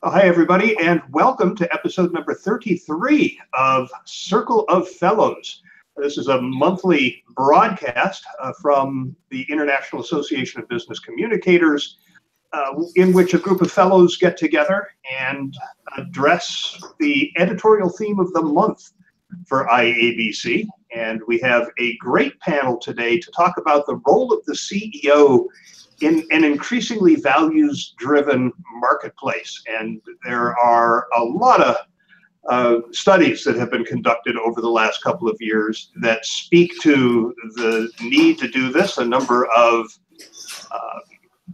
Hi, everybody, and welcome to episode number 33 of Circle of Fellows. This is a monthly broadcast from the International Association of Business Communicators, in which a group of fellows get together and address the editorial theme of the month for IABC. And we have a great panel today to talk about the role of the CEO in an increasingly values-driven marketplace. And there are a lot of studies that have been conducted over the last couple of years that speak to the need to do this. A number of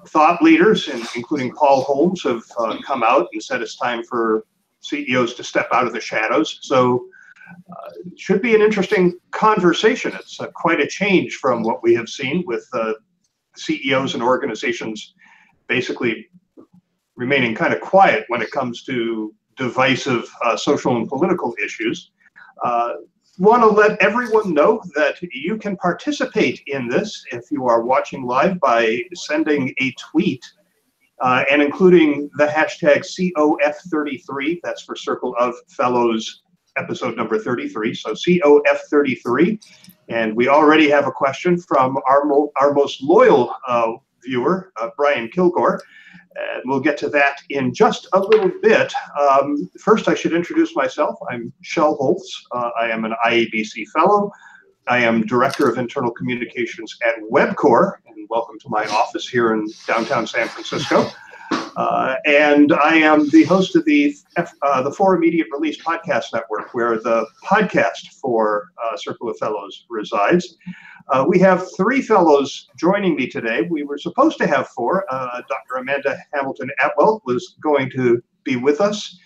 thought leaders, including Paul Holmes, have come out and said it's time for CEOs to step out of the shadows. So it should be an interesting conversation. It's quite a change from what we have seen with CEOs and organizations basically remaining kind of quiet when it comes to divisive social and political issues. Want to let everyone know that you can participate in this if you are watching live by sending a tweet and including the hashtag COF33. That's for Circle of Fellows episode number 33. So COF33. And we already have a question from our most loyal viewer, Brian Kilgore. And we'll get to that in just a little bit. First, I should introduce myself. I'm Shel Holtz. I am an IABC fellow. I am Director of Internal Communications at WebCore. And welcome to my office here in downtown San Francisco. And I am the host of the For Immediate Release Podcast Network, where the podcast for Circle of Fellows resides. We have three fellows joining me today. We were supposed to have four. Dr. Amanda Hamilton-Atwell was going to be with us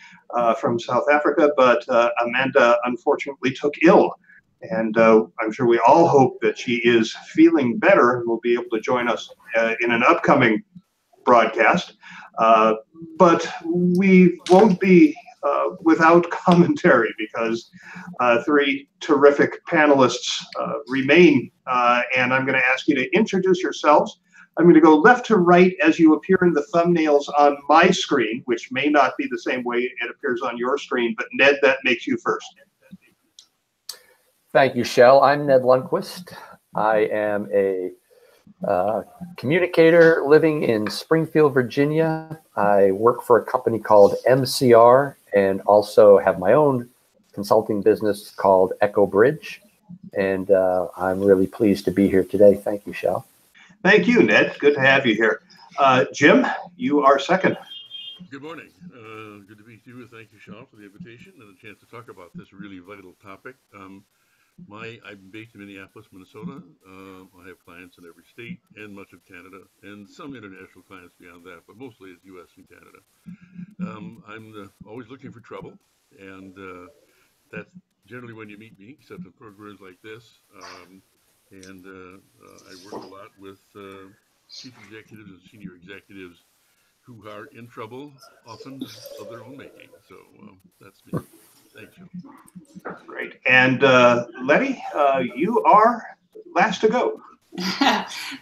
from South Africa, but Amanda unfortunately took ill. And I'm sure we all hope that she is feeling better and will be able to join us in an upcoming broadcast. But we won't be without commentary because three terrific panelists remain. And I'm going to ask you to introduce yourselves. I'm going to go left to right as you appear in the thumbnails on my screen, which may not be the same way it appears on your screen. But Ned, that makes you first. Thank you, Shel. I'm Ned Lundquist. I am a communicator living in Springfield, Virginia. I work for a company called MCR and also have my own consulting business called Echo Bridge. And I'm really pleased to be here today. Thank you, Shel. Thank you, Ned. Good to have you here. Jim, you are second. Good morning. Good to be with you. Thank you, Shel, for the invitation and a chance to talk about this really vital topic. I'm based in Minneapolis, Minnesota. I have clients in every state and much of Canada, and some international clients beyond that, but mostly it's U.S. and Canada. I'm always looking for trouble, and that's generally when you meet me, except in programs like this. I work a lot with chief executives and senior executives who are in trouble, often of their own making. So that's me. Thank you. Great. And Letty, you are last to go.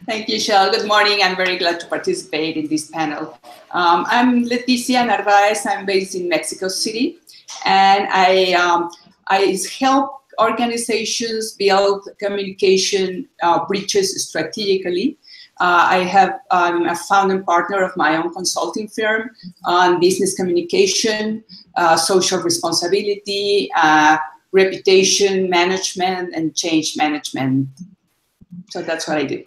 Thank you, Shel. Good morning. I'm very glad to participate in this panel. I'm Leticia Narvaez. I'm based in Mexico City, and I help organizations build communication bridges strategically. I'm a founding partner of my own consulting firm on business communication, social responsibility, reputation management, and change management. So that's what I do.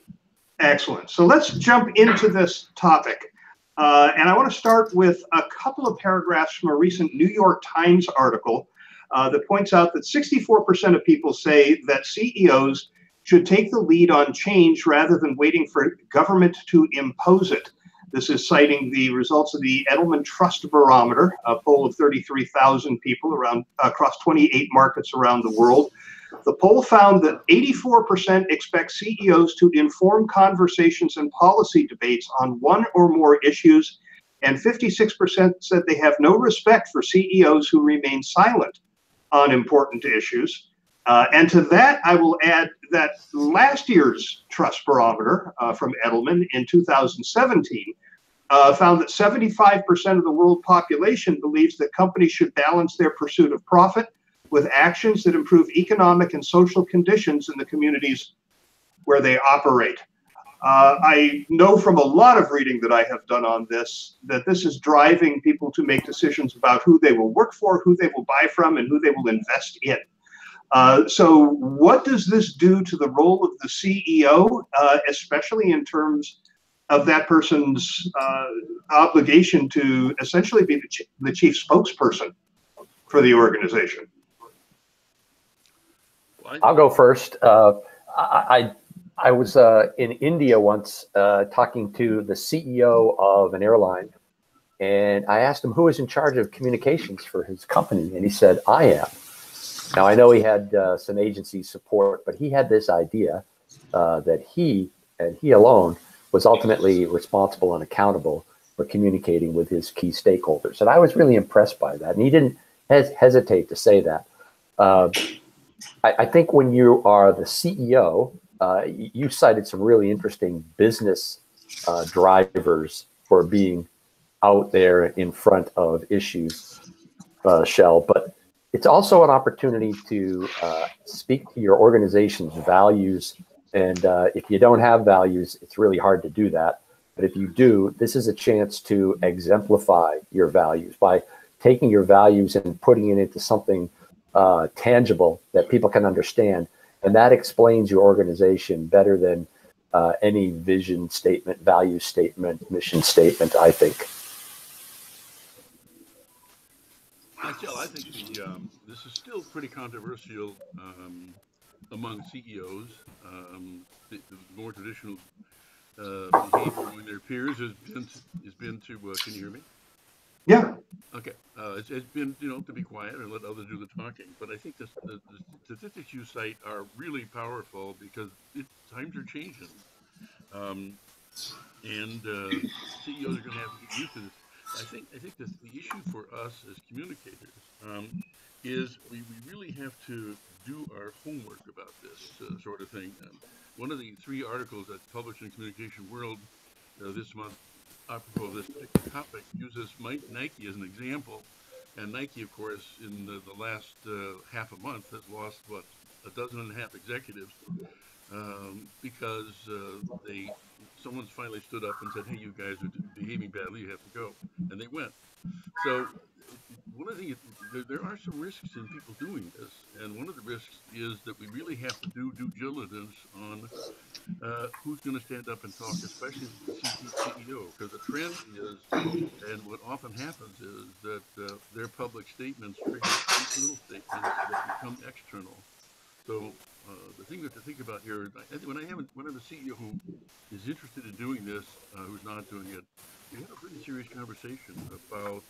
Excellent. So let's jump into this topic. And I want to start with a couple of paragraphs from a recent New York Times article that points out that 64% of people say that CEOs should take the lead on change rather than waiting for government to impose it. This is citing the results of the Edelman Trust Barometer, a poll of 33,000 people across 28 markets around the world. The poll found that 84% expect CEOs to inform conversations and policy debates on one or more issues, and 56% said they have no respect for CEOs who remain silent on important issues. And to that, I will add that last year's Trust Barometer from Edelman in 2017 found that 75% of the world population believes that companies should balance their pursuit of profit with actions that improve economic and social conditions in the communities where they operate. I know from a lot of reading that I have done on this, that this is driving people to make decisions about who they will work for, who they will buy from, and who they will invest in. So what does this do to the role of the CEO, especially in terms of that person's obligation to essentially be the chief spokesperson for the organization? I'll go first. I was in India once talking to the CEO of an airline, and I asked him who was in charge of communications for his company, and he said, I am. Now, I know he had some agency support, but he had this idea that he, and he alone, was ultimately responsible and accountable for communicating with his key stakeholders. And I was really impressed by that, and he didn't hesitate to say that. I think when you are the CEO, you cited some really interesting business drivers for being out there in front of issues, Shell, but it's also an opportunity to speak to your organization's values. And if you don't have values, it's really hard to do that. But if you do, this is a chance to exemplify your values by taking your values and putting it into something tangible that people can understand. And that explains your organization better than any vision statement, value statement, mission statement, I think. Michelle, I think this is still pretty controversial among CEOs. The more traditional behavior among their peers has been to, can you hear me? Yeah. Okay. It's been, to be quiet and let others do the talking. But I think the statistics you cite are really powerful because times are changing. And CEOs are going to have to get used to this. I think the issue for us as communicators is we really have to do our homework about this sort of thing. One of the 3 articles that's published in Communication World this month, apropos of this particular topic, uses Nike as an example. And Nike, of course, in the last half a month has lost, what, 12.5 executives because someone's finally stood up and said, hey, you guys are behaving badly, you have to go. And they went. So one of the things, there are some risks in people doing this. And one of the risks is that we really have to do due diligence on who's going to stand up and talk, especially the CEO. Because the trend is, and what often happens is that their public statements trigger internal statements that become external. So the thing that to think about here, when I have a CEO who is interested in doing this, who's not doing it, we have a pretty serious conversation about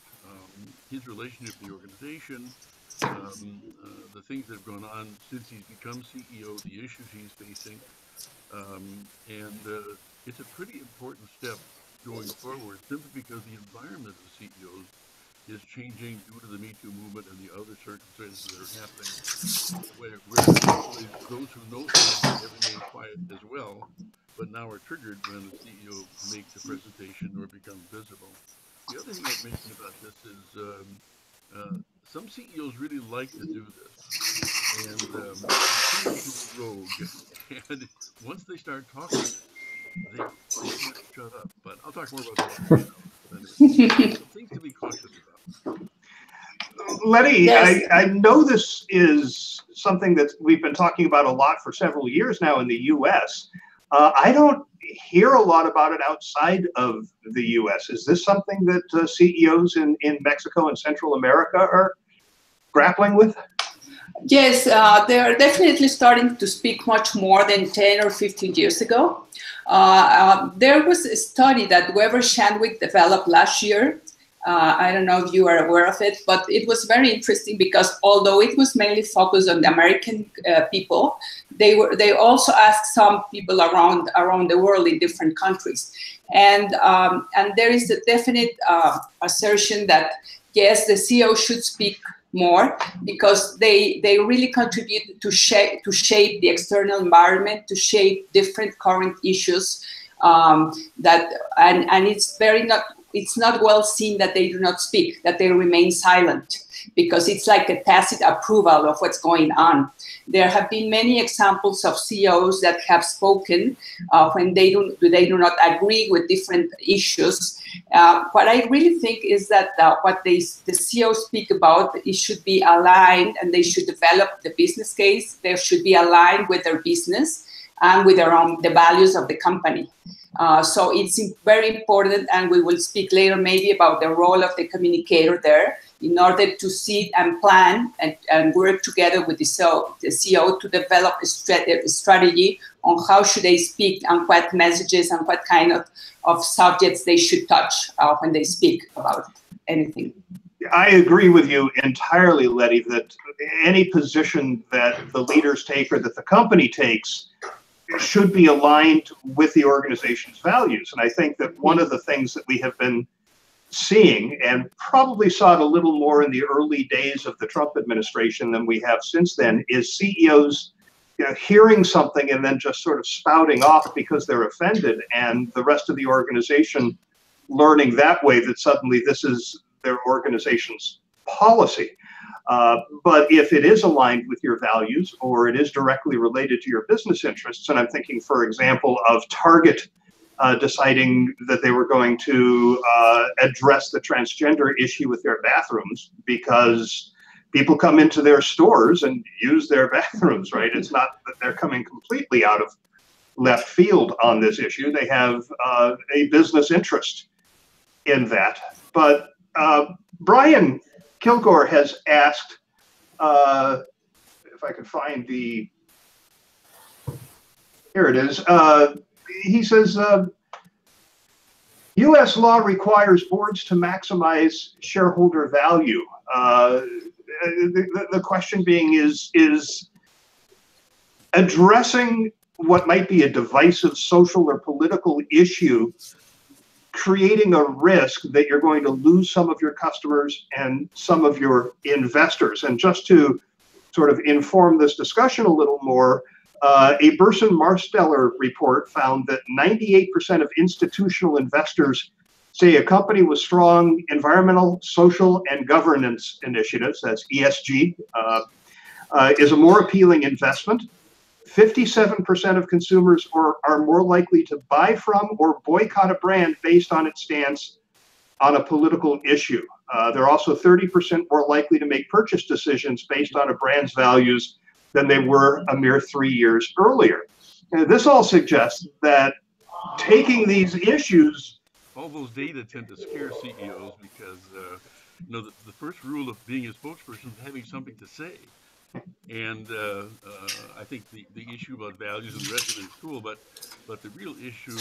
his relationship to the organization, the things that have gone on since he's become CEO, the issues he's facing, and it's a pretty important step going forward, simply because the environment of CEOs is changing due to the Me Too movement and the other circumstances that are happening, where those who know things have remained quiet as well, but now are triggered when the CEO makes a presentation or becomes visible. The other thing I'd mention about this is some CEOs really like to do this, and they're rogue, and once they start talking, they can't shut up. But I'll talk more about that. Anyway, things to be cautious about. Letty, Yes. I know this is something that we've been talking about a lot for several years now in the U.S. I don't hear a lot about it outside of the U.S. Is this something that CEOs in Mexico and Central America are grappling with? Yes, they are definitely starting to speak much more than 10 or 15 years ago. There was a study that Weber Shandwick developed last year. I don't know if you are aware of it, but it was very interesting because although it was mainly focused on the American people, they also asked some people around the world in different countries. And there is a definite assertion that, yes, the CEO should speak more because they really contribute to shape the external environment, to shape different current issues. and it's not well seen that they do not speak, that they remain silent, because it's like a tacit approval of what's going on. There have been many examples of CEOs that have spoken when they do not agree with different issues. What I really think is that what the CEOs speak about, it should be aligned, and they should develop the business case. They should be aligned with their business and with the values of the company. So it's very important, and we will speak later maybe about the role of the communicator there, in order to see and plan and work together with the CEO to develop a strategy on how should they speak and what messages and what kind of subjects they should touch when they speak about anything. I agree with you entirely, Letty, that any position that the leaders take or that the company takes should be aligned with the organization's values. And I think that one of the things that we have been seeing, and probably saw it a little more in the early days of the Trump administration than we have since then, is CEOs hearing something and then just sort of spouting off because they're offended, and the rest of the organization learning that way that suddenly this is their organization's policy. But if it is aligned with your values, or it is directly related to your business interests, and I'm thinking, for example, of Target deciding that they were going to address the transgender issue with their bathrooms, because people come into their stores and use their bathrooms, right? It's not that they're coming completely out of left field on this issue. They have a business interest in that. But Brian Kilgore has asked, if I could find the, here it is. He says, U.S. law requires boards to maximize shareholder value. The question being is addressing what might be a divisive social or political issue creating a risk that you're going to lose some of your customers and some of your investors. And just to sort of inform this discussion a little more, a Burson-Marsteller report found that 98% of institutional investors say a company with strong environmental, social, and governance initiatives, that's ESG, is a more appealing investment. 57% of consumers are more likely to buy from or boycott a brand based on its stance on a political issue. They're also 30% more likely to make purchase decisions based on a brand's values than they were a mere 3 years earlier. And this all suggests that taking these issues... All those data tend to scare CEOs because the first rule of being a spokesperson is having something to say. And I think the issue about values and the rest of it is cool, but the real issue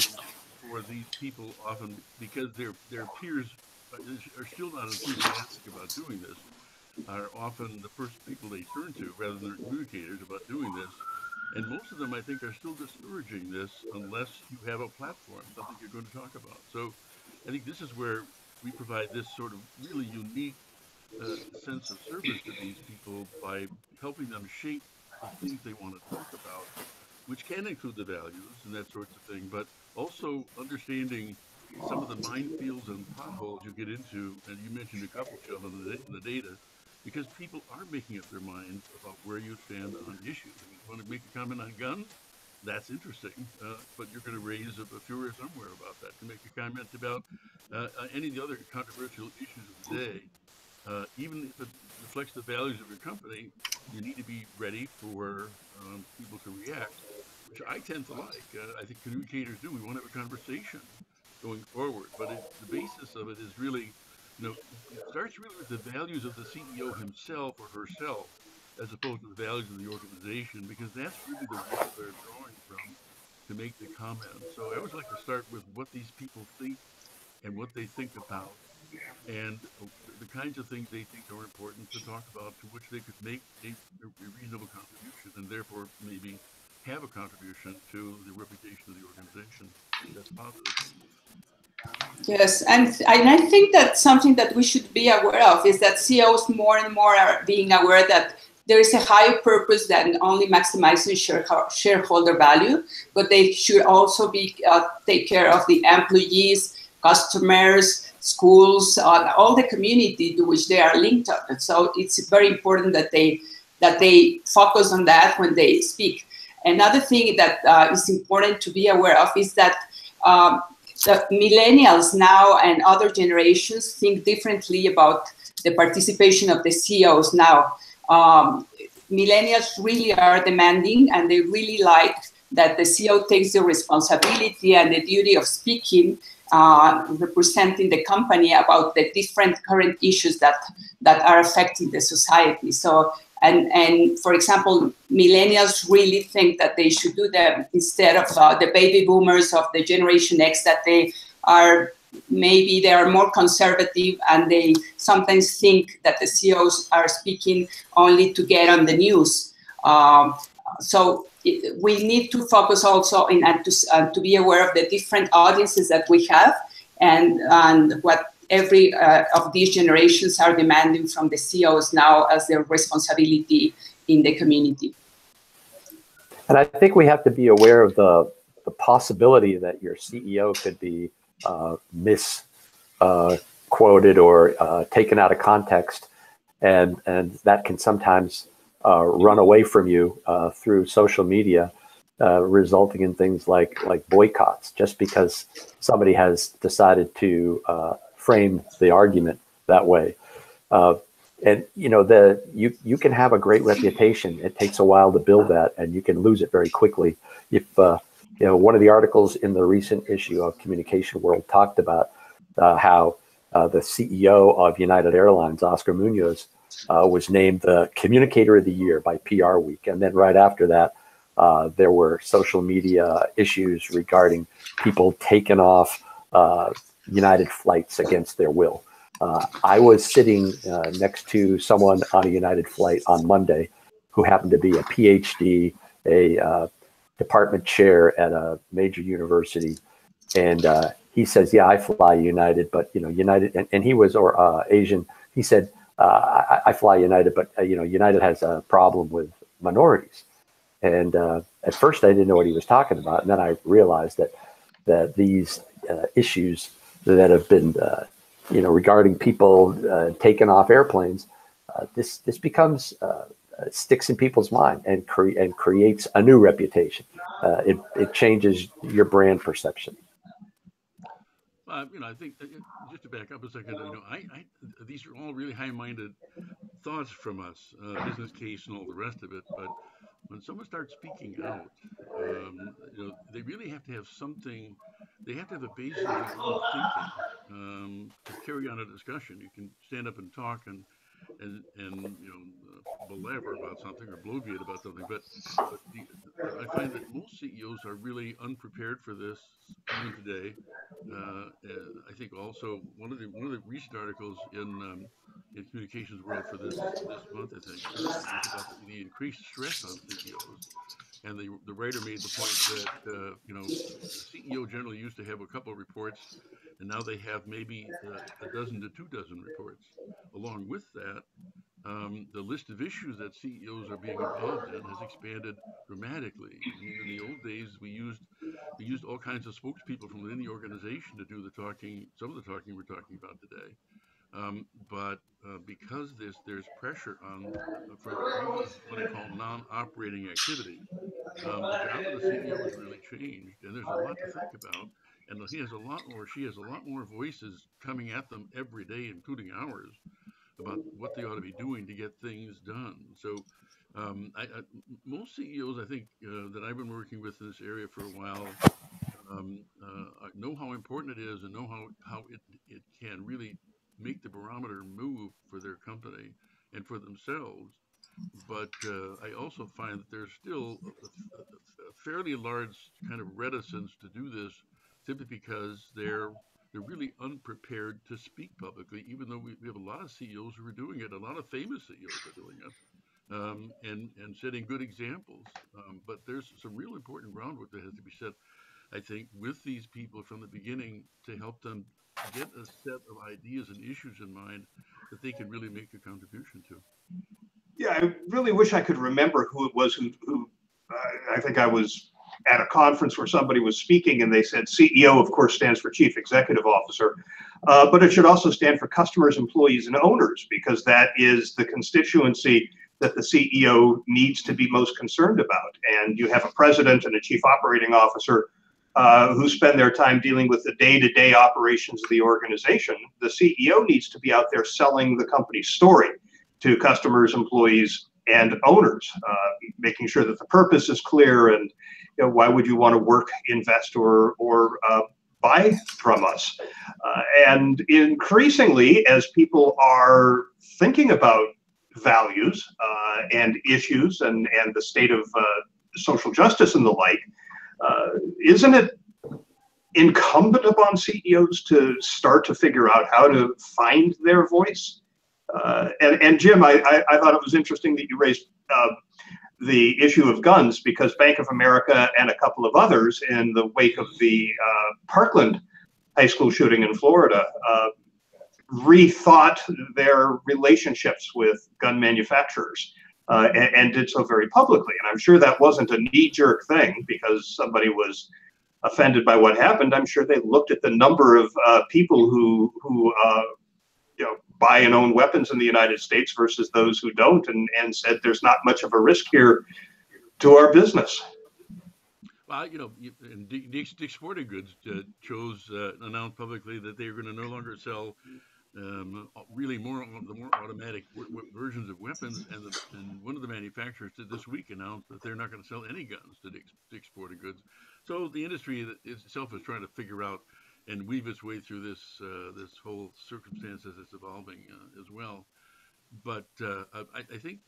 for these people often, because their peers are still not enthusiastic about doing this, are often the first people they turn to rather than their communicators about doing this. And most of them, I think, are still discouraging this unless you have a platform, something you're going to talk about. So I think this is where we provide this sort of really unique sense of service to these people by helping them shape the things they want to talk about, which can include the values and that sort of thing, but also understanding some of the minefields and potholes you get into, and you mentioned a couple, Jill, in the data, because people are making up their minds about where you stand on issues. If you want to make a comment on guns, that's interesting, but you're going to raise a furor somewhere about that. To make a comment about any of the other controversial issues of the day, even if it reflects the values of your company, you need to be ready for people to react, which I tend to like. I think communicators do. We want to have a conversation going forward, but the basis of it is really, it starts really with the values of the CEO himself or herself, as opposed to the values of the organization, because that's really the role they're drawing from to make the comment. So I always like to start with what these people think and what they think about, and the kinds of things they think are important to talk about, to which they could make a reasonable contribution, and therefore maybe have a contribution to the reputation of the organization. That's positive. Yes, and I think that something that we should be aware of is that CEOs more and more are being aware that there is a higher purpose than only maximizing shareholder value, but they should also be take care of the employees, customers, schools, all the community to which they are linked up. And so it's very important that they focus on that when they speak. Another thing that is important to be aware of is that the millennials now and other generations think differently about the participation of the CEOs now. Millennials really are demanding, and they really like that the CEO takes the responsibility and the duty of speaking, representing the company about the different current issues that are affecting the society. So, and for example, millennials really think that they should do them instead of the baby boomers of the Generation X, that they are more conservative, and they sometimes think that the CEOs are speaking only to get on the news. So we need to focus also to be aware of the different audiences that we have, and what every of these generations are demanding from the CEOs now as their responsibility in the community. And I think we have to be aware of the possibility that your CEO could be misquoted or taken out of context, and that can sometimes run away from you through social media, resulting in things like boycotts, just because somebody has decided to frame the argument that way. And you can have a great reputation. It takes a while to build that, and you can lose it very quickly. If one of the articles in the recent issue of Communication World talked about how the CEO of United Airlines, Oscar Munoz, was named the Communicator of the Year by PR Week, and then right after that, there were social media issues regarding people taking off United flights against their will. I was sitting next to someone on a United flight on Monday who happened to be a PhD, a department chair at a major university, and he says, "Yeah, I fly United, but United," and he was Asian. He said, "I fly United, but United has a problem with minorities." And at first, I didn't know what he was talking about, and then I realized that these issues that have been regarding people taking off airplanes, this becomes sticks in people's mind and creates a new reputation. It changes your brand perception. I think just to back up a second, these are all really high-minded thoughts from us, business case and all the rest of it. But when someone starts speaking out, they really have to have something. They have to have a basis of their own thinking to carry on a discussion. You can stand up and talk and belabor about something or bloviate about something, but I find that most CEOs are really unprepared for this even today. I think also one of the recent articles in Communications World for this month, I think, was about the increased stress on CEOs. And the writer made the point that the CEO generally used to have a couple of reports, and now they have maybe a dozen to 24 reports. Along with that, the list of issues that CEOs are being involved in has expanded dramatically. I mean, in the old days, we used all kinds of spokespeople from within the organization to do the talking, some of the talking we're talking about today. But because there's pressure on from what I call non-operating activity, the job of the CEO has really changed, and there's a lot to think about. And he has a lot more, she has a lot more voices coming at them every day, including ours, about what they ought to be doing to get things done. So most CEOs, I think, that I've been working with in this area for a while, know how important it is and know how it can really make the barometer move for their company and for themselves. But I also find that there's still a fairly large kind of reticence to do this, simply because they're really unprepared to speak publicly, even though we have a lot of CEOs who are doing it. A lot of famous CEOs are doing it, and setting good examples. But there's some real important groundwork that has to be set, I think, with these people from the beginning to help them get a set of ideas and issues in mind that they can really make a contribution to. Yeah, I really wish I could remember who it was who I think I was at a conference where somebody was speaking and they said CEO, of course, stands for Chief Executive Officer, but it should also stand for customers, employees, and owners, because that is the constituency that the CEO needs to be most concerned about. And you have a president and a chief operating officer who spend their time dealing with the day-to-day operations of the organization. The CEO needs to be out there selling the company's story to customers, employees, and owners, making sure that the purpose is clear and why would you want to work, invest, or buy from us. And increasingly, as people are thinking about values and issues and the state of social justice and the like, isn't it incumbent upon CEOs to start to figure out how to find their voice? And Jim, I thought it was interesting that you raised the issue of guns, because Bank of America and a couple of others, in the wake of the Parkland high school shooting in Florida, rethought their relationships with gun manufacturers and did so very publicly. And I'm sure that wasn't a knee-jerk thing because somebody was offended by what happened. I'm sure they looked at the number of people who buy and own weapons in the United States versus those who don't, and said there's not much of a risk here to our business. Well, and Dick's Sporting Goods announced publicly that they are going to no longer sell really the more automatic versions of weapons, and one of the manufacturers this week announced that they're not going to sell any guns to Dick's Sporting Goods. So the industry itself is trying to figure out and weave its way through this whole circumstance as it's evolving as well. But I think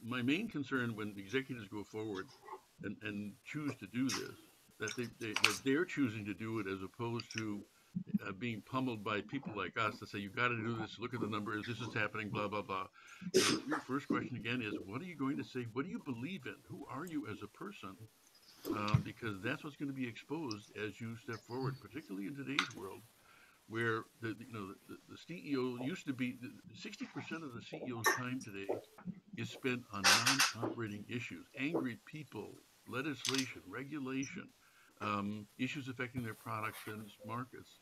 my main concern when executives go forward and choose to do this, that they're choosing to do it as opposed to being pummeled by people like us to say, you've got to do this, look at the numbers, this is happening, blah, blah, blah. Your first question again is, what are you going to say? What do you believe in? Who are you as a person? Because that's what's going to be exposed as you step forward, particularly in today's world, where the CEO used to be 60% of the CEO's time today is spent on non-operating issues, angry people, legislation, regulation, issues affecting their products and markets,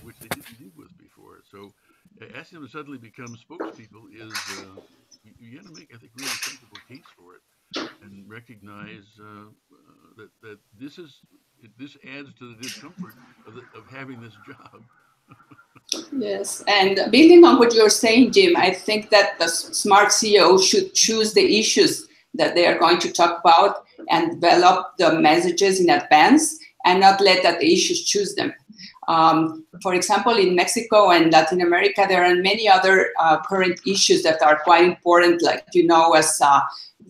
which they didn't deal with before. So asking them to suddenly become spokespeople is you have to make, I think, really sensible case for it, and recognize that this adds to the discomfort of having this job. Yes, and building on what you're saying, Jim, I think that the smart CEO should choose the issues that they are going to talk about and develop the messages in advance and not let that the issues choose them. For example, in Mexico and Latin America, there are many other current issues that are quite important, like, as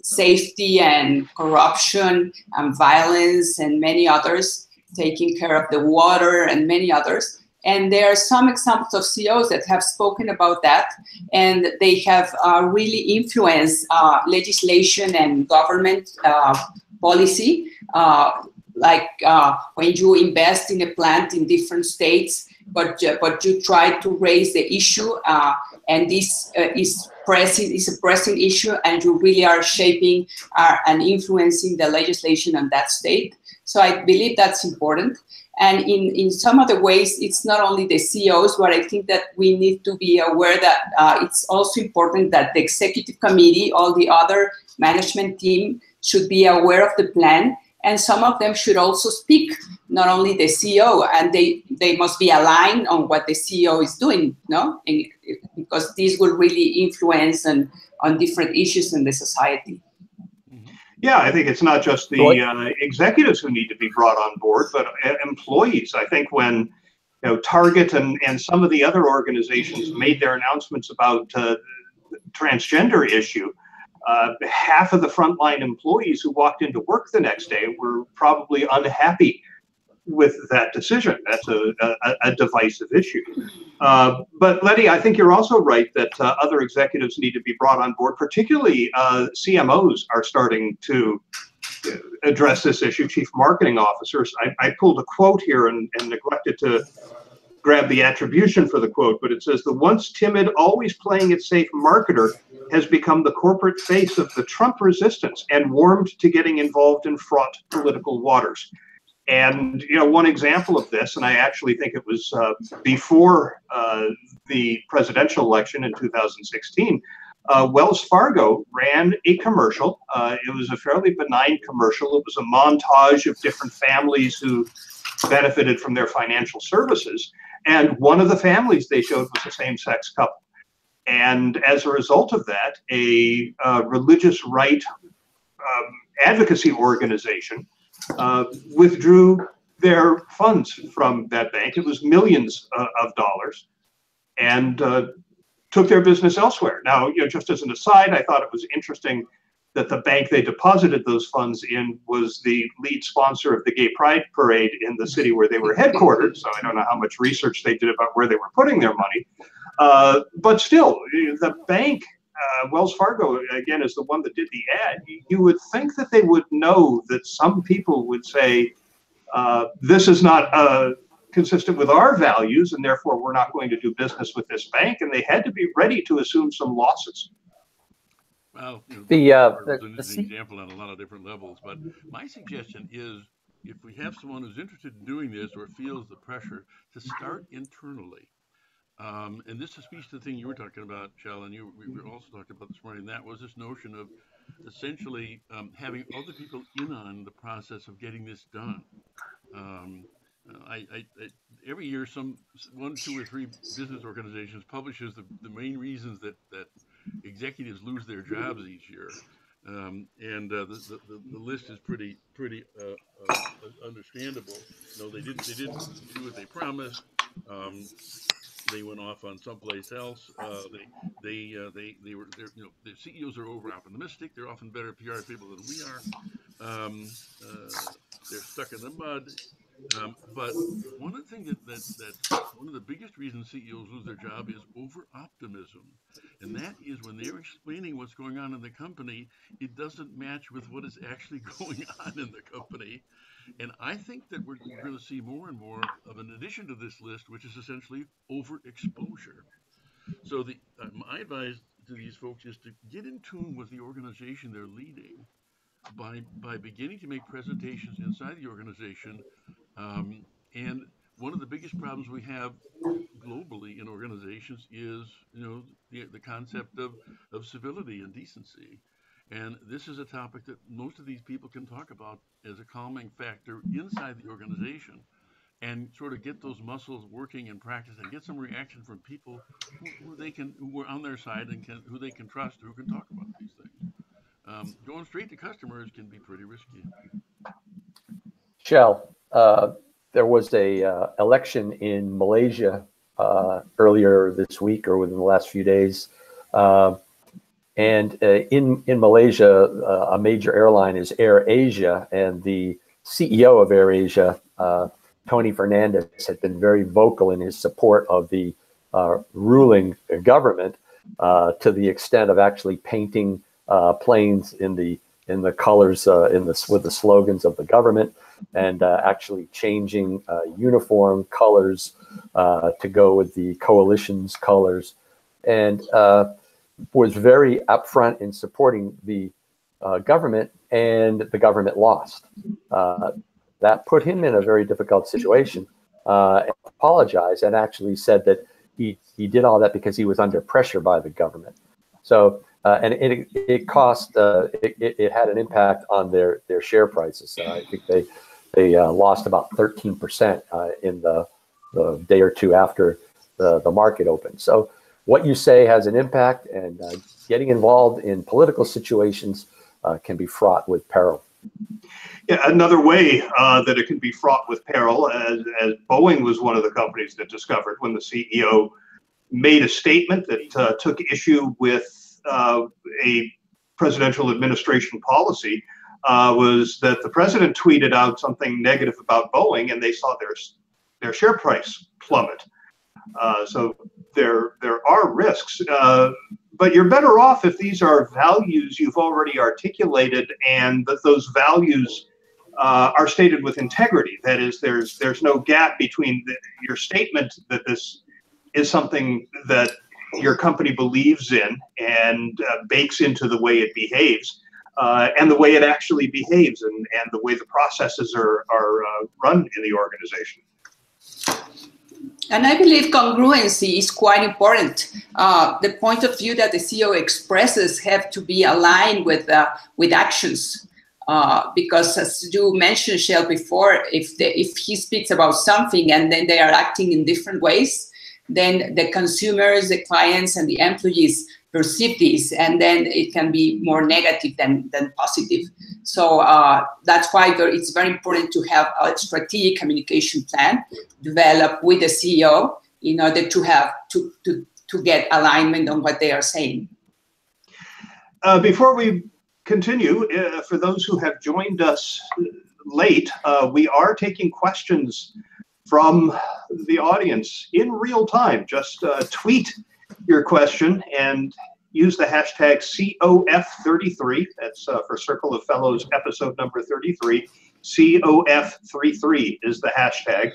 safety and corruption and violence and many others, taking care of the water and many others. And there are some examples of CEOs that have spoken about that, and they have really influenced legislation and government policy. Like when you invest in a plant in different states, but you try to raise the issue, and this is a pressing issue, and you really are shaping and influencing the legislation on that state. So I believe that's important. And in some other ways, it's not only the CEOs, but I think that we need to be aware that it's also important that the executive committee, all the other management team should be aware of the plan. And some of them should also speak, not only the CEO, and they must be aligned on what the CEO is doing, no? And because this will really influence on different issues in the society. Yeah, I think it's not just the executives who need to be brought on board, but employees. I think when Target and some of the other organizations made their announcements about the transgender issue, half of the frontline employees who walked into work the next day were probably unhappy with that decision. That's a divisive issue. But Letty, I think you're also right that other executives need to be brought on board, particularly CMOs are starting to address this issue, chief marketing officers. I pulled a quote here and neglected to grab the attribution for the quote, but it says, the once timid, always playing it safe marketer has become the corporate face of the Trump resistance and warmed to getting involved in fraught political waters. And, you know, one example of this, and I actually think it was before the presidential election in 2016, Wells Fargo ran a commercial. It was a fairly benign commercial. It was a montage of different families who benefited from their financial services. And one of the families they showed was a same-sex couple. And as a result of that, a religious right advocacy organization withdrew their funds from that bank. It was millions of dollars, and took their business elsewhere. Now, you know, just as an aside, I thought it was interesting that the bank they deposited those funds in was the lead sponsor of the Gay Pride Parade in the city where they were headquartered. So I don't know how much research they did about where they were putting their money. But still, the bank, Wells Fargo, again, is the one that did the ad. You would think that they would know that some people would say, this is not consistent with our values, and therefore we're not going to do business with this bank. And they had to be ready to assume some losses. Well, you know, the an example on a lot of different levels, but my suggestion is, if we have someone who's interested in doing this or feels the pressure, to start internally. And this speaks to the thing you were talking about, Shell, and we were also talking about this morning. That was this notion of essentially having other people in on the process of getting this done. Every year, one, two, or three business organizations publishes the main reasons that executives lose their jobs each year, and the list is pretty understandable. No, they didn't do what they promised. They went off on someplace else. The CEOs are over optimistic. They're often better PR people than we are. They're stuck in the mud. But one of the things that's one of the biggest reasons CEOs lose their job is over optimism, and that is when they're explaining what's going on in the company, it doesn't match with what is actually going on in the company. And I think that we're going to see more and more of an addition to this list, which is essentially overexposure. So my advice to these folks is to get in tune with the organization they're leading by beginning to make presentations inside the organization. And one of the biggest problems we have globally in organizations is, you know, the concept of civility and decency. And this is a topic that most of these people can talk about as a calming factor inside the organization, and sort of get those muscles working in practice and get some reaction from people who are on their side and who they can trust, who can talk about these things. Going straight to customers can be pretty risky. Shell, there was a election in Malaysia earlier this week or within the last few days. And in Malaysia, a major airline is Air Asia, and the CEO of Air Asia, Tony Fernandez, had been very vocal in his support of the ruling government, to the extent of actually painting planes in the colors with the slogans of the government, and actually changing uniform colors to go with the coalition's colors, and was very upfront in supporting the government, and the government lost. That put him in a very difficult situation, and apologized, and actually said that he did all that because he was under pressure by the government. So, and it cost, it had an impact on their share prices. I think they lost about 13% in the day or two after the market opened. So what you say has an impact, and getting involved in political situations can be fraught with peril. Yeah, another way that it can be fraught with peril, as Boeing was one of the companies that discovered when the CEO made a statement that took issue with a presidential administration policy, was that the president tweeted out something negative about Boeing, and they saw their share price plummet. So there are risks, but you're better off if these are values you've already articulated, and that those values are stated with integrity. That is, there's no gap between your statement that this is something that your company believes in and bakes into the way it behaves, and the way it actually behaves, and the way the processes are run in the organization. And I believe congruency is quite important. The point of view that the CEO expresses have to be aligned with actions. Because as you mentioned, Shell, before, if he speaks about something and then they are acting in different ways, then the consumers, the clients, and the employees perceive this, and then it can be more negative than positive. So that's why it's very important to have a strategic communication plan developed with the CEO in order to have to get alignment on what they are saying. Before we continue, for those who have joined us late, we are taking questions from the audience in real time. Just tweet your question and use the hashtag COF33. That's for Circle of Fellows episode number 33. COF33 is the hashtag.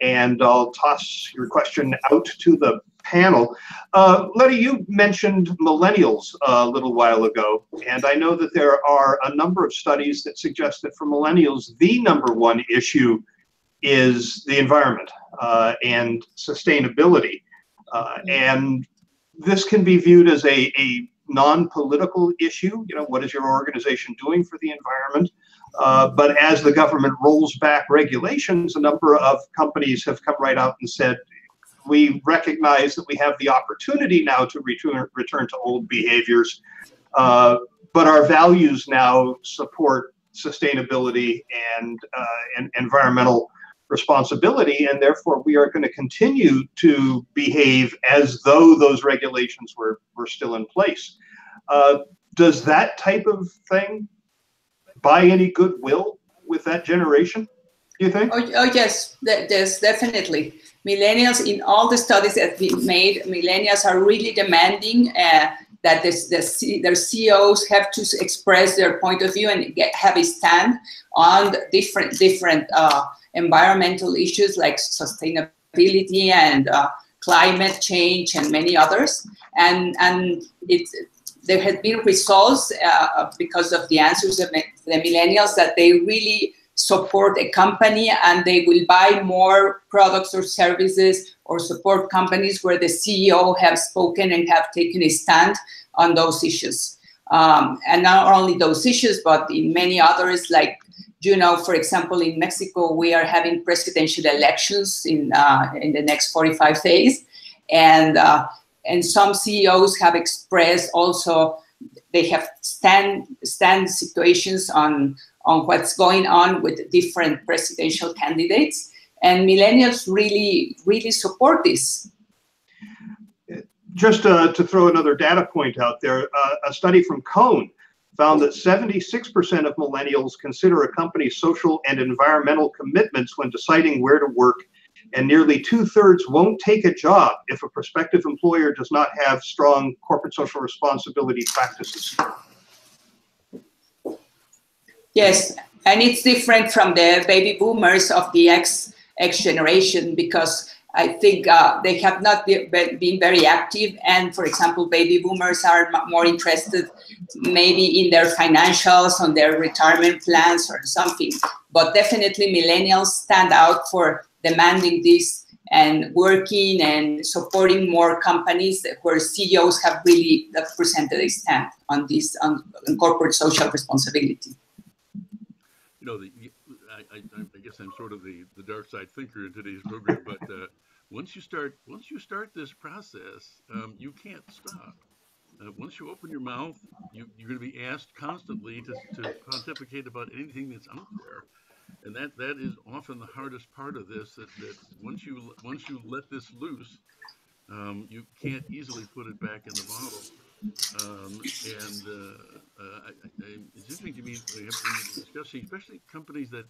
And I'll toss your question out to the panel. Letty, you mentioned millennials a little while ago, and I know that there are a number of studies that suggest that for millennials, the number one issue is the environment and sustainability. And this can be viewed as a non-political issue. You know, what is your organization doing for the environment? But as the government rolls back regulations, a number of companies have come right out and said, we recognize that we have the opportunity now to return to old behaviors, but our values now support sustainability and environmental responsibility, and therefore we are going to continue to behave as though those regulations were still in place. Does that type of thing buy any goodwill with that generation, do you think? Oh yes, there's definitely. Millennials, in all the studies that we made, millennials are really demanding that their CEOs have to express their point of view and have a stand on different environmental issues like sustainability and climate change and many others. And there have been results because of the answers of the millennials that they really support a company and they will buy more products or services or support companies where the CEO have spoken and have taken a stand on those issues. And not only those issues, but in many others, like, you know, for example, in Mexico, we are having presidential elections in the next 45 days. And some CEOs have expressed also, they have stand situations on what's going on with different presidential candidates. And millennials really, really support this. Just to throw another data point out there, a study from Cone found that 76% of millennials consider a company's social and environmental commitments when deciding where to work, and nearly 2/3 won't take a job if a prospective employer does not have strong corporate social responsibility practices. Yes, and it's different from the baby boomers of the X generation, because I think they have not been very active. And for example, baby boomers are more interested maybe in their financials, on their retirement plans or something. But definitely millennials stand out for demanding this and working and supporting more companies where CEOs have really presented a stand on this, on corporate social responsibility. You know, I guess I'm sort of the dark side thinker in today's program, but once you start this process, you can't stop. Once you open your mouth, you're going to be asked constantly to pontificate about anything that's out there, and that is often the hardest part of this. That once you let this loose, you can't easily put it back in the bottle. It's interesting to me discussing, especially companies that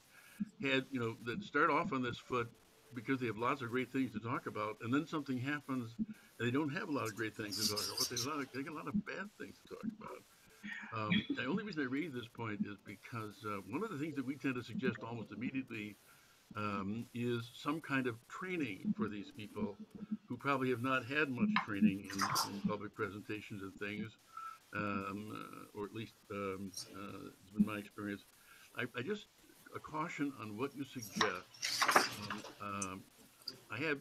had, you know, that start off on this foot because they have lots of great things to talk about, and then something happens and they don't have a lot of great things to talk about. They got a lot of bad things to talk about. The only reason I raise this point is because one of the things that we tend to suggest almost immediately is some kind of training for these people who probably have not had much training in public presentations and things, or at least it's been my experience. I just a caution on what you suggest. I have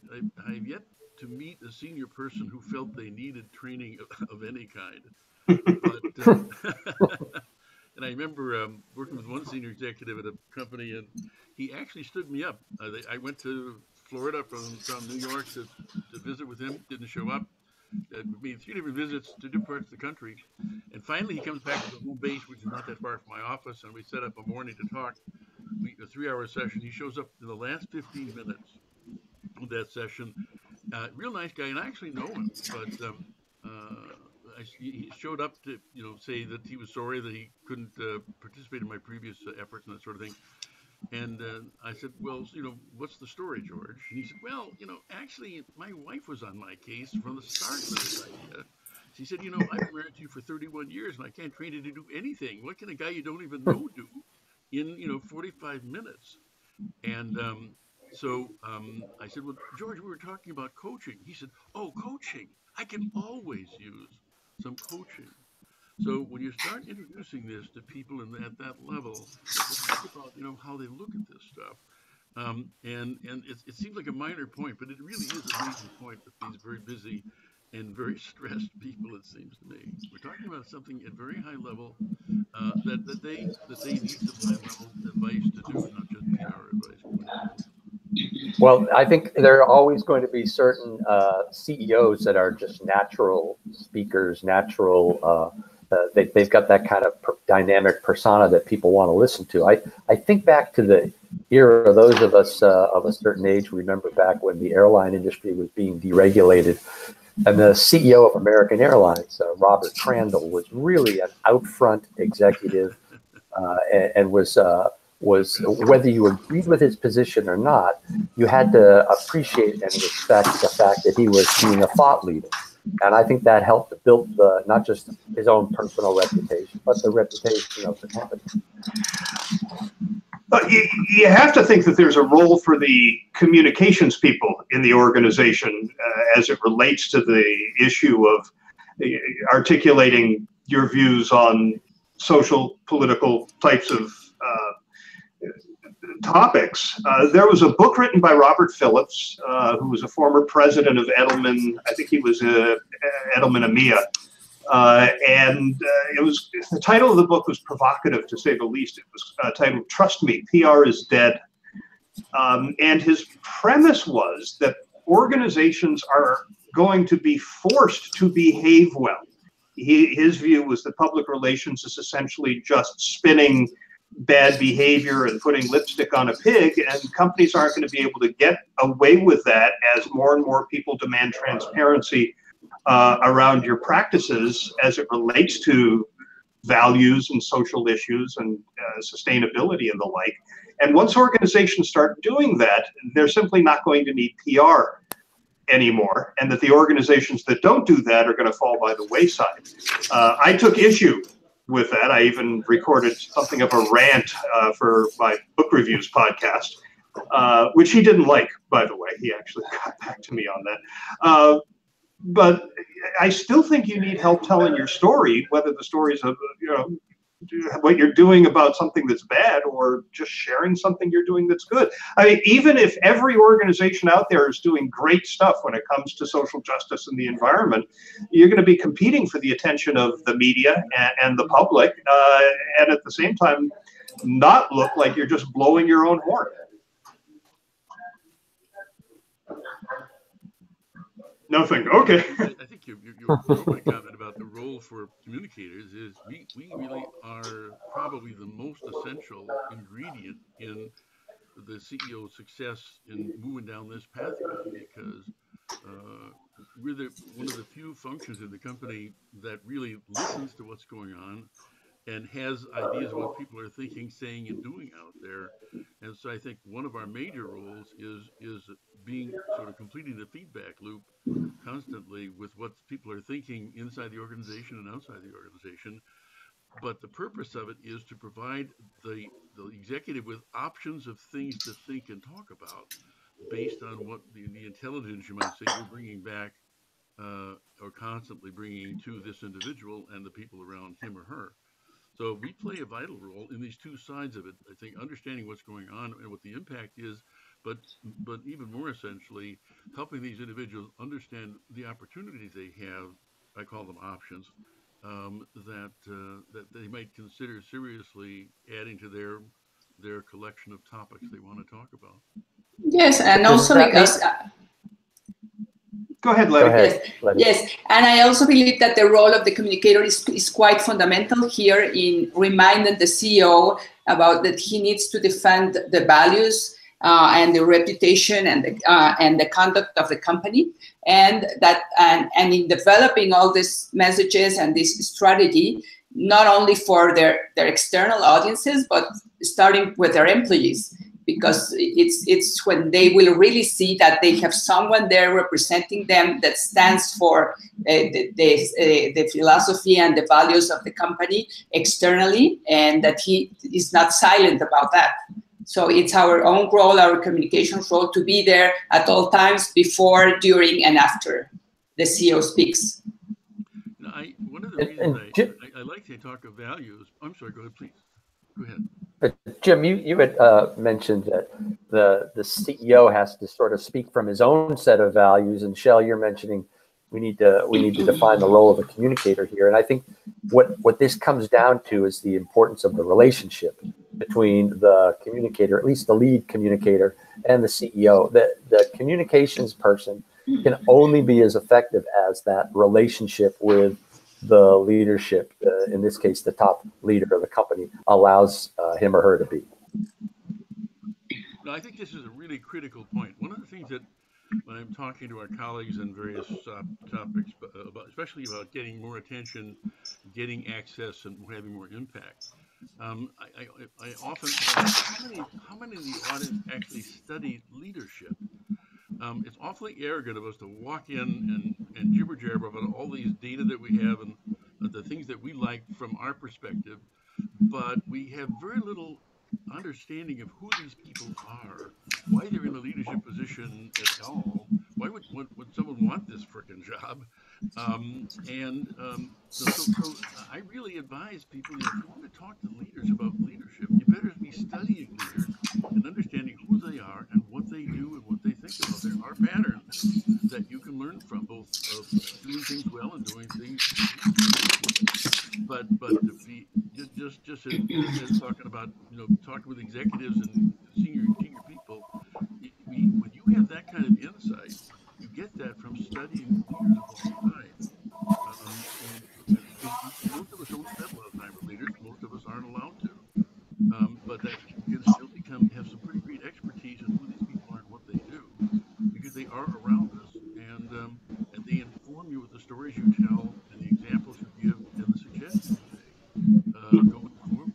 yet to meet a senior person who felt they needed training of any kind. But and I remember working with one senior executive at a company, and he actually stood me up. I went to Florida from New York to visit with him. Didn't show up. We made 3 different visits to different parts of the country, and finally he comes back to the home base, which is not that far from my office, and we set up a morning to talk. A 3-hour session. He shows up in the last 15 minutes of that session. Real nice guy, and I actually know him, but he showed up to say that he was sorry that he couldn't participate in my previous efforts and that sort of thing. And I said, well, what's the story, George? And he said, well, actually, my wife was on my case from the start of this idea. She said, I've been married to you for 31 years, and I can't train you to do anything. What can a guy you don't even know do in 45 minutes? And so I said, well, George, we were talking about coaching. He said, oh, coaching. I can always use some coaching. So when you start introducing this to people at that level, think about how they look at this stuff. And it seems like a minor point, but it really is a major point with these very busy and very stressed people. It seems to me we're talking about something at very high level that they need some high level advice to do, not just PR advice. Well, I think there are always going to be certain CEOs that are just natural speakers, natural. They've got that kind of dynamic persona that people want to listen to. I think back to the era, those of us of a certain age remember back when the airline industry was being deregulated. And the CEO of American Airlines, Robert Crandall, was really an out-front executive and was whether you agreed with his position or not, you had to appreciate and respect the fact that he was being a thought leader. And I think that helped build not just his own personal reputation, but the reputation of the company. You have to think that there's a role for the communications people in the organization as it relates to the issue of articulating your views on social, political types of topics. There was a book written by Robert Phillips, who was a former president of Edelman. I think he was Edelman EMEA. And it was, the title of the book was provocative, to say the least. It was titled "Trust Me, PR is Dead." And his premise was that organizations are going to be forced to behave well. His view was that public relations is essentially just spinning bad behavior and putting lipstick on a pig, and companies aren't going to be able to get away with that as more and more people demand transparency around your practices as it relates to values and social issues and sustainability and the like. And once organizations start doing that, they're simply not going to need PR anymore, and that the organizations that don't do that are going to fall by the wayside. I took issue with that. I even recorded something of a rant for my book reviews podcast, which he didn't like, by the way. He actually got back to me on that. But I still think you need help telling your story, whether the story is what you're doing about something that's bad or just sharing something you're doing that's good. I mean, even if every organization out there is doing great stuff when it comes to social justice and the environment, you're going to be competing for the attention of the media and the public, and at the same time not look like you're just blowing your own horn. Nothing. Okay. I think your opening comment about the role for communicators is we really are probably the most essential ingredient in the CEO's success in moving down this pathway, because we're one of the few functions in the company that really listens to what's going on and has ideas of what people are thinking, saying, and doing out there. And so I think one of our major roles is being sort of completing the feedback loop constantly with what people are thinking inside the organization and outside the organization. but the purpose of it is to provide the executive with options of things to think and talk about based on what the intelligence, you might say, we're bringing back or constantly bringing to this individual and the people around him or her. So we play a vital role in these two sides of it. I think understanding what's going on and what the impact is, but even more essentially, helping these individuals understand the opportunities they have. I call them options that they might consider seriously adding to their collection of topics they want to talk about. Yes, and also because. Go ahead, Letty. Yes, yes, and I also believe that the role of the communicator is quite fundamental here in reminding the CEO about that he needs to defend the values and the reputation and the conduct of the company, and in developing all these messages and this strategy, not only for their external audiences, but starting with their employees. Because it's when they will really see that they have someone there representing them that stands for the philosophy and the values of the company externally, and that he is not silent about that. So it's our own role, our communication role, to be there at all times, before, during, and after the CEO speaks. Now, one of the reasons I like to talk of values. I'm sorry. Go ahead, please. Go ahead. Jim, you had mentioned that the CEO has to sort of speak from his own set of values, and Shell, you're mentioning we need to define the role of a communicator here. And I think what this comes down to is the importance of the relationship between the communicator, at least the lead communicator, and the CEO. The communications person can only be as effective as that relationship with the leadership, in this case, the top leader of the company, allows him or her to be. No, I think this is a really critical point. One of the things that when I'm talking to our colleagues on various topics, especially about getting more attention, getting access, and having more impact, I often ask, how many in the audience actually study leadership? It's awfully arrogant of us to walk in and jibber jabber about all these data that we have and the things that we like from our perspective, but we have very little understanding of who these people are, why they're in a leadership position at all, why would someone want this frickin' job, so I really advise people, if you want to talk to leaders about leadership, you better be studying leaders and understanding who they are and what they do and what they think about. There are patterns that you can learn from, both of doing things well and doing things. But to be just as talking about, talking with executives and senior people, when you have that kind of insight, you get that from studying leaders of all kinds. Most of us don't spend a lot of time with leaders. Most of us aren't allowed to. But that you can still have some pretty great expertise in who these people are and what they do, because they are around us, and they inform you with the stories you tell and the examples you give and the suggestions you make going forward.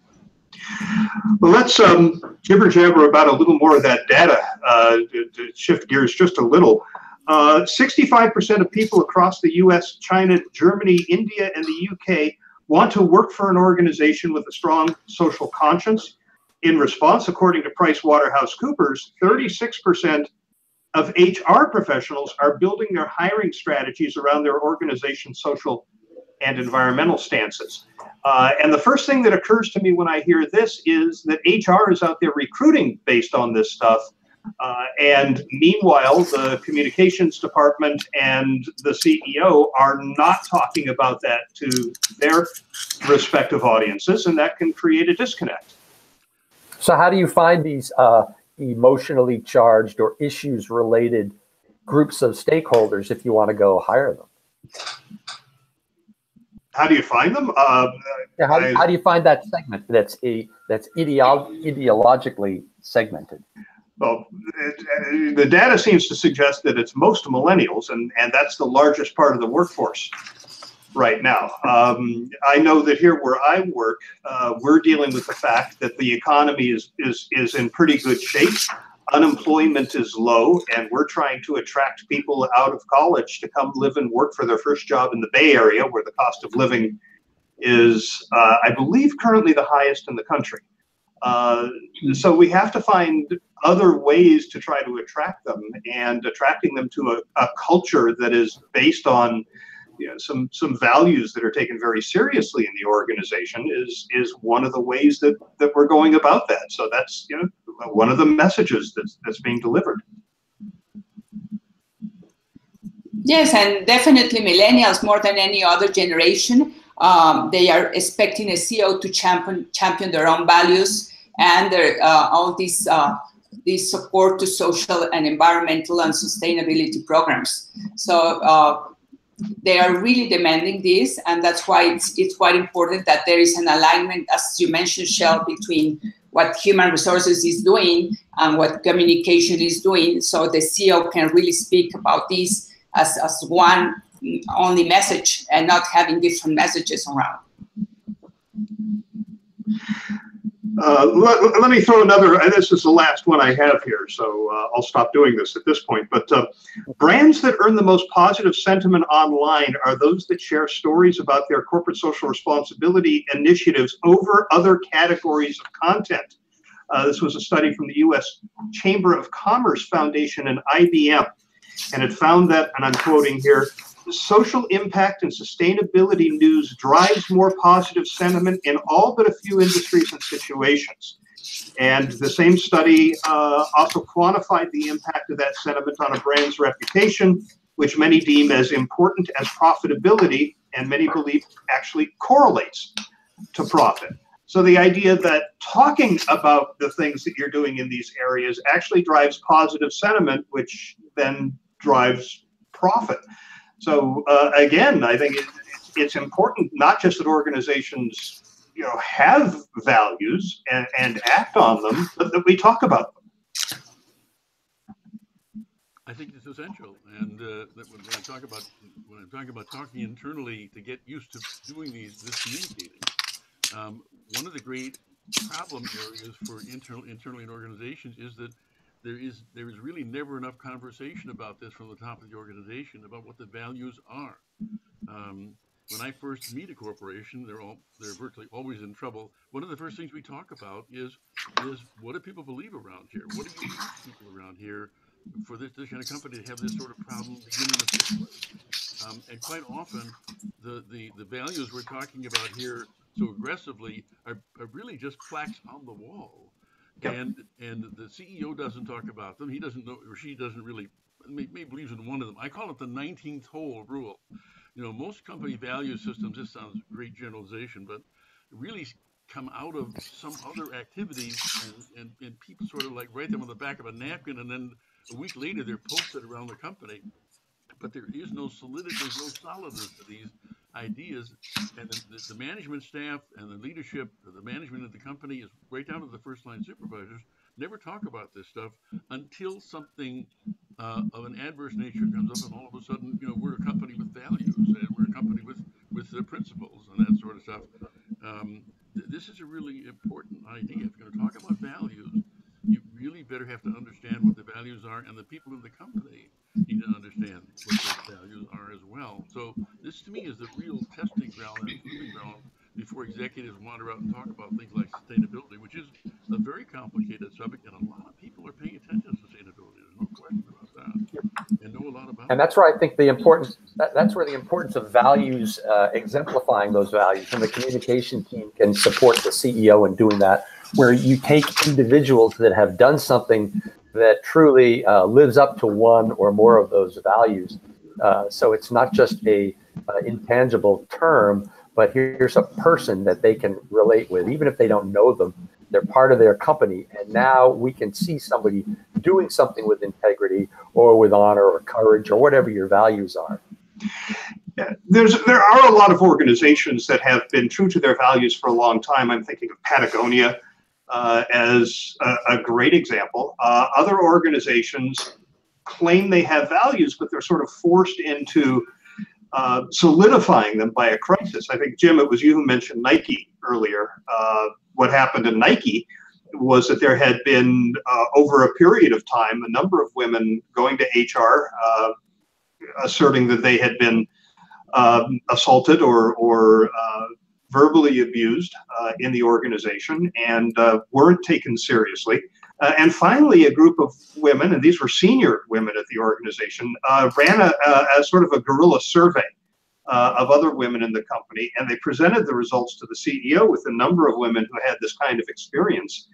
Well, let's jibber jabber about a little more of that data to shift gears just a little. 65% of people across the U.S., China, Germany, India, and the UK want to work for an organization with a strong social conscience. In response, according to PricewaterhouseCoopers, 36% of HR professionals are building their hiring strategies around their organization's social and environmental stances. And the first thing that occurs to me when I hear this is that HR is out there recruiting based on this stuff. And meanwhile, the communications department and the CEO are not talking about that to their respective audiences, and that can create a disconnect. So how do you find these emotionally charged or issues-related groups of stakeholders if you want to go hire them? How do you find them? How do you find that segment that's ideologically segmented? Well, the data seems to suggest that it's most millennials, and that's the largest part of the workforce right now. I know that here where I work, we're dealing with the fact that the economy is in pretty good shape. Unemployment is low, and we're trying to attract people out of college to come live and work for their first job in the Bay Area, where the cost of living is, I believe, currently the highest in the country. So we have to find other ways to try to attract them, and attracting them to a culture that is based on, you know, some values that are taken very seriously in the organization is one of the ways that we're going about that. So that's, you know, one of the messages that's being delivered. Yes, and definitely millennials, more than any other generation, they are expecting a CEO to champion their own values and their all these support to social and environmental and sustainability programs. So they are really demanding this, and that's why it's quite important that there is an alignment, as you mentioned, Shell, between what human resources is doing and what communication is doing, so the CEO can really speak about this as one only message and not having different messages around. Let me throw another, and this is the last one I have here, so I'll stop doing this at this point. But brands that earn the most positive sentiment online are those that share stories about their corporate social responsibility initiatives over other categories of content. This was a study from the U.S. Chamber of Commerce Foundation and IBM, and it found that, and I'm quoting here, social impact and sustainability news drives more positive sentiment in all but a few industries and situations. And the same study also quantified the impact of that sentiment on a brand's reputation, which many deem as important as profitability, and many believe actually correlates to profit. So the idea that talking about the things that you're doing in these areas actually drives positive sentiment, which then drives profit. So again, I think it's important not just that organizations, you know, have values and act on them, but that we talk about them. I think it's essential, and that when I talk about talking internally to get used to doing this communicating, one of the great problem areas for internally in organizations is that there is really never enough conversation about this from the top of the organization about what the values are. When I first meet a corporation, they're virtually always in trouble. One of the first things we talk about is what do people believe around here? What do you need people around here for this kind of company to have this sort of problem beginning in the first place? And quite often, the values we're talking about here so aggressively are really just plaques on the wall. Yep. And the CEO doesn't talk about them. He doesn't know, or she doesn't really, maybe believes in one of them. I call it the 19th hole rule. You know, most company value systems, this sounds a great generalization, but really come out of some other activities, and people sort of like write them on the back of a napkin, and then a week later they're posted around the company. But there is no solidity, there's no solidness to these ideas, and the management staff and the leadership, the management of the company, is right down to the first line supervisors, never talk about this stuff until something of an adverse nature comes up, and all of a sudden, you know, we're a company with values, and we're a company with principles and that sort of stuff. This is a really important idea. If you're going to talk about values, you really better have to understand what the values are, and the people in the company need to understand what those values are as well. So this, to me, is the real testing ground and proving ground before executives wander out and talk about things like sustainability, which is a very complicated subject, and a lot of people are paying attention to sustainability. There's no question about that, and know a lot about it. And that's where I think the importance, that's where the importance of values, exemplifying those values, and the communication team can support the CEO in doing that, where you take individuals that have done something that truly lives up to one or more of those values. So it's not just a intangible term, but here's a person that they can relate with, even if they don't know them. They're part of their company, and now we can see somebody doing something with integrity or with honor or courage or whatever your values are. Yeah, there are a lot of organizations that have been true to their values for a long time. I'm thinking of Patagonia as a great example. Other organizations claim they have values, but they're sort of forced into solidifying them by a crisis. I think, Jim, it was you who mentioned Nike earlier. What happened in Nike was that there had been, over a period of time, a number of women going to HR asserting that they had been assaulted or verbally abused in the organization and weren't taken seriously. And finally, a group of women, and these were senior women at the organization, ran a sort of a guerrilla survey of other women in the company, and they presented the results to the CEO with a number of women who had this kind of experience.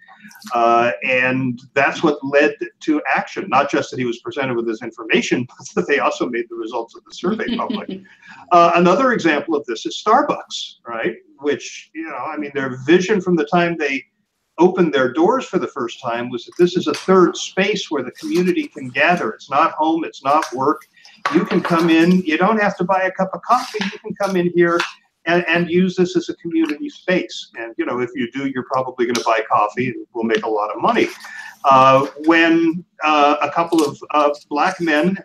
And that's what led to action, not just that he was presented with this information, but that they also made the results of the survey public. Another example of this is Starbucks, right? Which, you know, I mean, their vision from the time they opened their doors for the first time was that this is a third space where the community can gather. It's not home, it's not work. You can come in, you don't have to buy a cup of coffee, you can come in here and use this as a community space. And, you know, if you do, you're probably going to buy coffee and we'll make a lot of money. When a couple of black men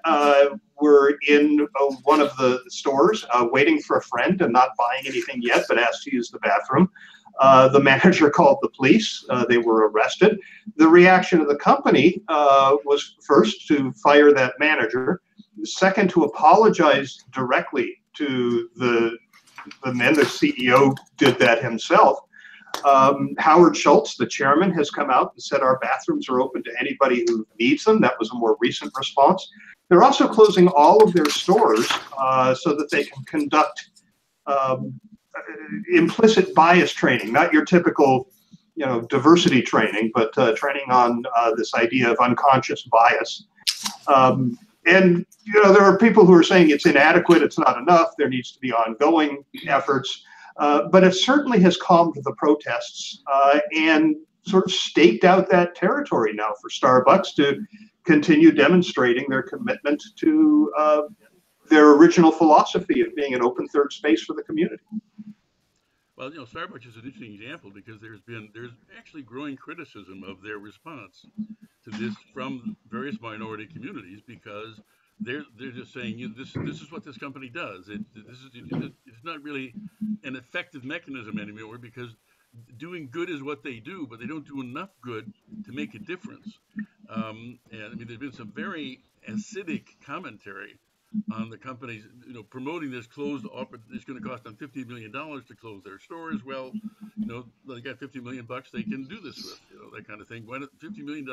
were in one of the stores waiting for a friend and not buying anything yet, but asked to use the bathroom, the manager called the police. They were arrested. The reaction of the company was first to fire that manager, second to apologize directly to the men. The CEO did that himself. Howard Schultz, the chairman, has come out and said our bathrooms are open to anybody who needs them. That was a more recent response. They're also closing all of their stores so that they can conduct implicit bias training, not your typical, you know, diversity training, but training on this idea of unconscious bias. And, you know, there are people who are saying it's inadequate, it's not enough, there needs to be ongoing efforts. But it certainly has calmed the protests and sort of staked out that territory now for Starbucks to continue demonstrating their commitment to their original philosophy of being an open third space for the community. Well, you know, Starbucks is an interesting example because there's actually growing criticism of their response to this from various minority communities, because they're just saying, this is what this company does. It's not really an effective mechanism anymore, because doing good is what they do, but they don't do enough good to make a difference. And I mean, there's been some very acidic commentary on the companies, you know, promoting this closed offer. It's going to cost them $50 million to close their stores. Well, you know, they got $50 million they can do this with, you know, that kind of thing. Why not $50 million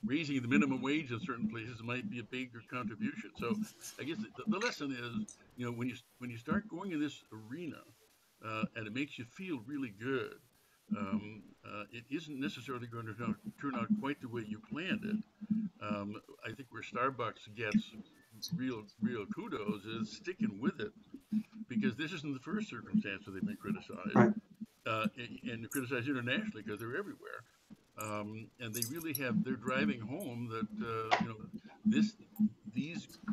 raising the minimum wage in certain places might be a bigger contribution. So I guess the lesson is, you know, when you start going in this arena and it makes you feel really good, it isn't necessarily going to turn out quite the way you planned it. I think where Starbucks gets real kudos is sticking with it, because this isn't the first circumstance where they've been criticized, right. And criticized internationally because they're everywhere. And they really they're driving home that you know, these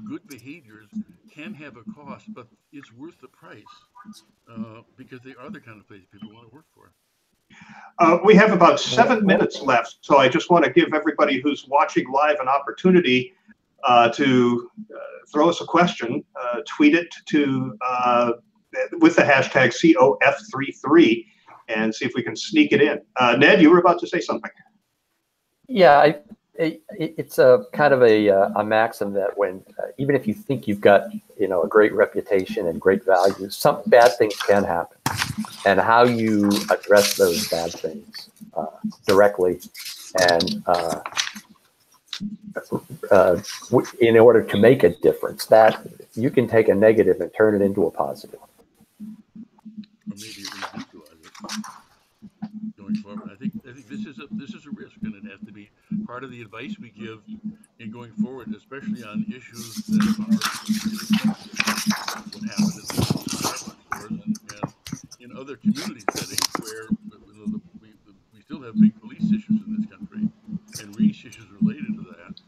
good behaviors can have a cost, but it's worth the price because they are the kind of place people want to work for. We have about 7 minutes left, so I just want to give everybody who's watching live an opportunity to throw us a question, tweet it to with the hashtag COF33 and see if we can sneak it in. Ned, you were about to say something. Yeah, it's a kind of a maxim that when even if you think you've got, you know, a great reputation and great values, some bad things can happen, and how you address those bad things directly and in order to make a difference, that you can take a negative and turn it into a positive. Or maybe even neutralize it going forward. I think this is a risk, and it has to be part of the advice we give in going forward, especially on issues that are what happened in the Starbucks stores and in other community settings where we still have big police issues in this country and race issues related to that.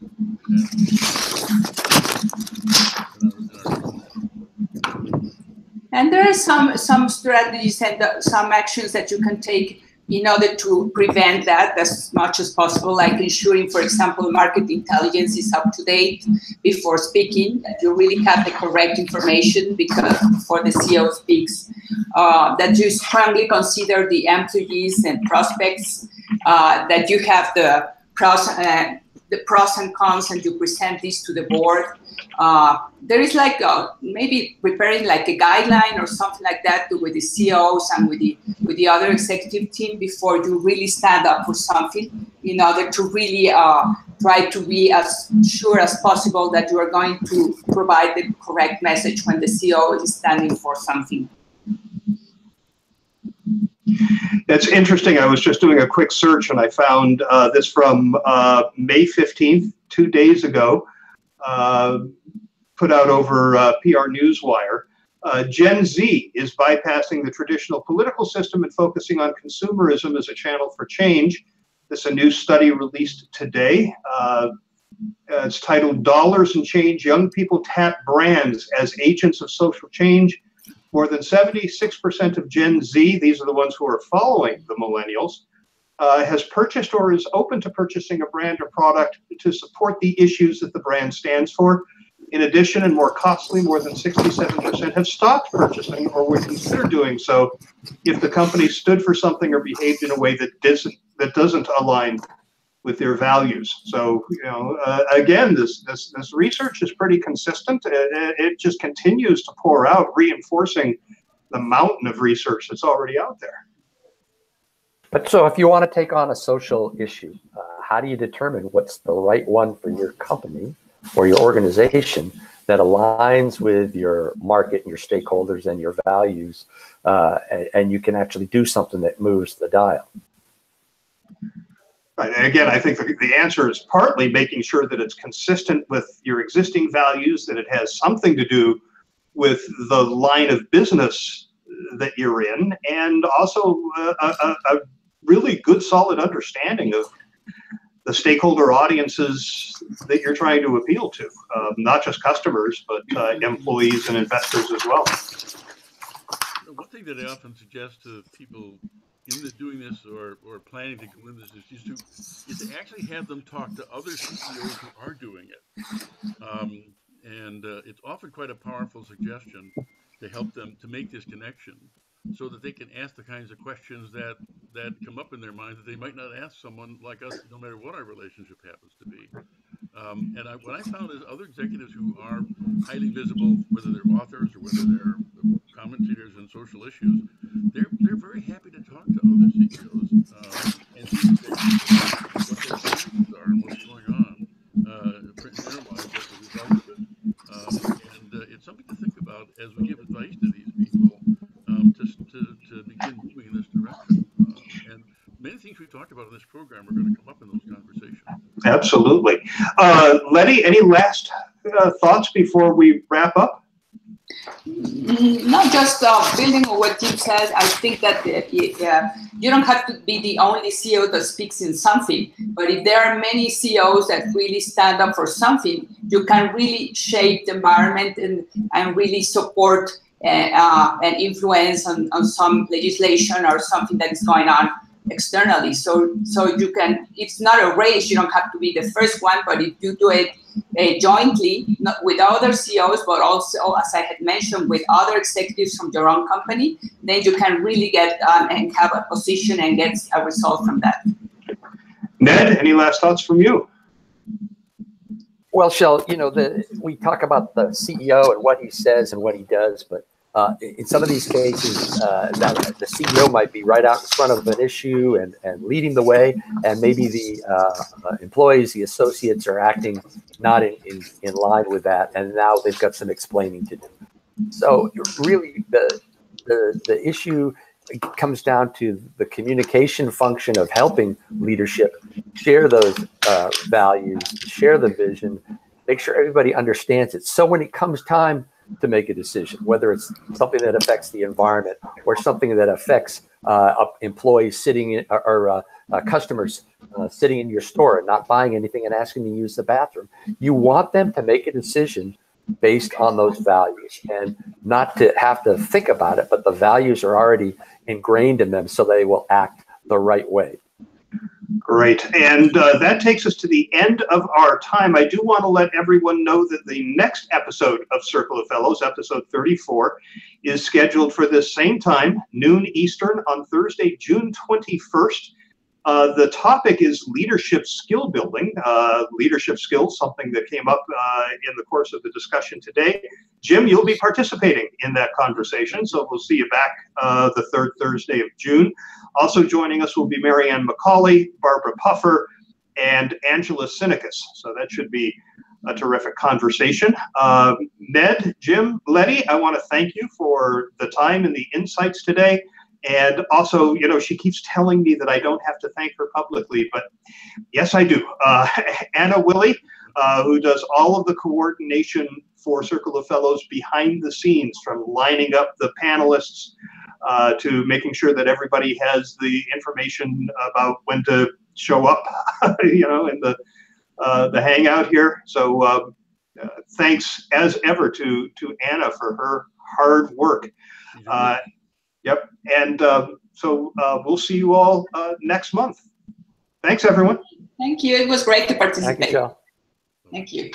And there are some strategies and some actions that you can take in order to prevent that as much as possible, like ensuring, for example, market intelligence is up to date before speaking, that you really have the correct information because before the CEO speaks, that you strongly consider the employees and prospects, that you have the the pros and cons, and you present this to the board. There is like maybe preparing like a guideline or something like that with the CEOs and with the other executive team before you really stand up for something, in order to really try to be as sure as possible that you are going to provide the correct message when the CEO is standing for something. It's interesting. I was just doing a quick search and I found this from May 15th, 2 days ago, put out over PR Newswire. Gen Z is bypassing the traditional political system and focusing on consumerism as a channel for change. This is a new study released today. It's titled "Dollars and Change, Young People Tap Brands as Agents of Social Change." More than 76% of Gen Z, these are the ones who are following the millennials, has purchased or is open to purchasing a brand or product to support the issues that the brand stands for. In addition, and more costly, more than 67% have stopped purchasing or would consider doing so if the company stood for something or behaved in a way that doesn't align with their values. So, again, this research is pretty consistent. It just continues to pour out, reinforcing the mountain of research that's already out there. But so if you want to take on a social issue, how do you determine what's the right one for your company or your organization that aligns with your market and your stakeholders and your values, and you can actually do something that moves the dial? Right. And again, I think the answer is partly making sure that it's consistent with your existing values, that it has something to do with the line of business that you're in, and also a really good, solid understanding of the stakeholder audiences that you're trying to appeal to, not just customers, but employees and investors as well. One thing that I often suggest to people doing this or planning to go into this is to actually have them talk to other CEOs who are doing it. And it's often quite a powerful suggestion to help them to make this connection so that they can ask the kinds of questions that come up in their mind that they might not ask someone like us, no matter what our relationship happens to be. What I found is other executives who are highly visible, whether they're authors or whether they're commentators on social issues, they're very happy to talk to other CEOs and see what their experiences are and what's going on in their lives as a result of it. And it's something to think about as we give advice to these people to begin moving in this direction. And many things we've talked about in this program are going to come up in those conversations. Absolutely. Letty, any last thoughts before we wrap up? Not just building on what Jim said. I think that you don't have to be the only CEO that speaks in something, but if there are many CEOs that really stand up for something, you can really shape the environment and really support and influence on some legislation or something that is going on externally. So you can, it's not a race, you don't have to be the first one, but if you do it jointly, not with other CEOs, but also, as I had mentioned, with other executives from your own company, then you can really get and have a position and get a result from that. Ned, any last thoughts from you? Well, Shel, we talk about the CEO and what he says and what he does, but in some of these cases, the CEO might be right out in front of an issue and leading the way, and maybe the employees, the associates are acting not in line with that, and now they've got some explaining to do. So really, the issue comes down to the communication function of helping leadership share those values, share the vision, make sure everybody understands it. So when it comes time to make a decision, whether it's something that affects the environment or something that affects employees sitting in, or customers sitting in your store and not buying anything and asking to use the bathroom, you want them to make a decision based on those values and not to have to think about it, but the values are already ingrained in them, so they will act the right way. Great. And that takes us to the end of our time. I do want to let everyone know that the next episode of Circle of Fellows, episode 34, is scheduled for this same time, noon Eastern, on Thursday, June 21st. The topic is leadership skill building. Leadership skills, something that came up in the course of the discussion today. Jim, you'll be participating in that conversation, so we'll see you back the third Thursday of June. Also joining us will be Marianne McCauley, Barbara Puffer, and Angela Sinicus. So that should be a terrific conversation. Ned, Jim, Letty, I want to thank you for the time and the insights today. And also, you know, she keeps telling me that I don't have to thank her publicly, but yes, I do. Anna Willie, who does all of the coordination for Circle of Fellows behind the scenes, from lining up the panelists to making sure that everybody has the information about when to show up, you know, in the hangout here. So thanks as ever to Anna for her hard work. Yep, and so we'll see you all next month. Thanks, everyone. Thank you. It was great to participate. Thank you, Shel. Thank you.